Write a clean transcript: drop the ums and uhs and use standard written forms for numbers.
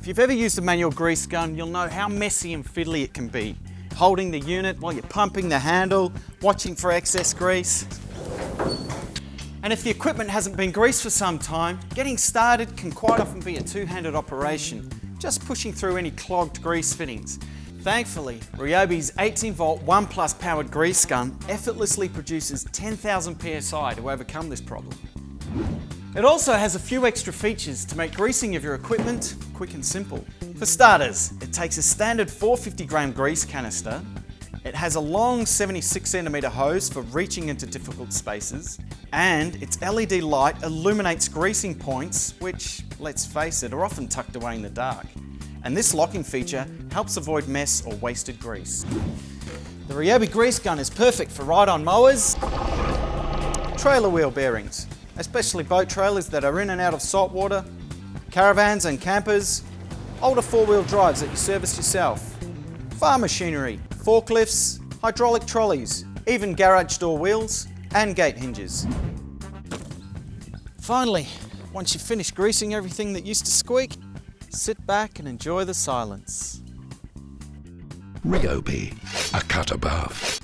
If you've ever used a manual grease gun, you'll know how messy and fiddly it can be. Holding the unit while you're pumping the handle, watching for excess grease. And if the equipment hasn't been greased for some time, getting started can quite often be a two-handed operation, just pushing through any clogged grease fittings. Thankfully, RYOBI's 18-volt 1 Plus powered grease gun effortlessly produces 10,000 psi to overcome this problem. It also has a few extra features to make greasing of your equipment quick and simple. For starters, it takes a standard 450-gram grease canister. It has a long 76cm hose for reaching into difficult spaces, and its LED light illuminates greasing points, which, let's face it, are often tucked away in the dark. And this locking feature helps avoid mess or wasted grease. The RYOBI grease gun is perfect for ride-on mowers, trailer wheel bearings, especially boat trailers that are in and out of salt water, caravans and campers, older four-wheel drives that you service yourself, farm machinery, forklifts, hydraulic trolleys, even garage door wheels and gate hinges. Finally, once you've finished greasing everything that used to squeak, sit back and enjoy the silence. RYOBI, a cut above.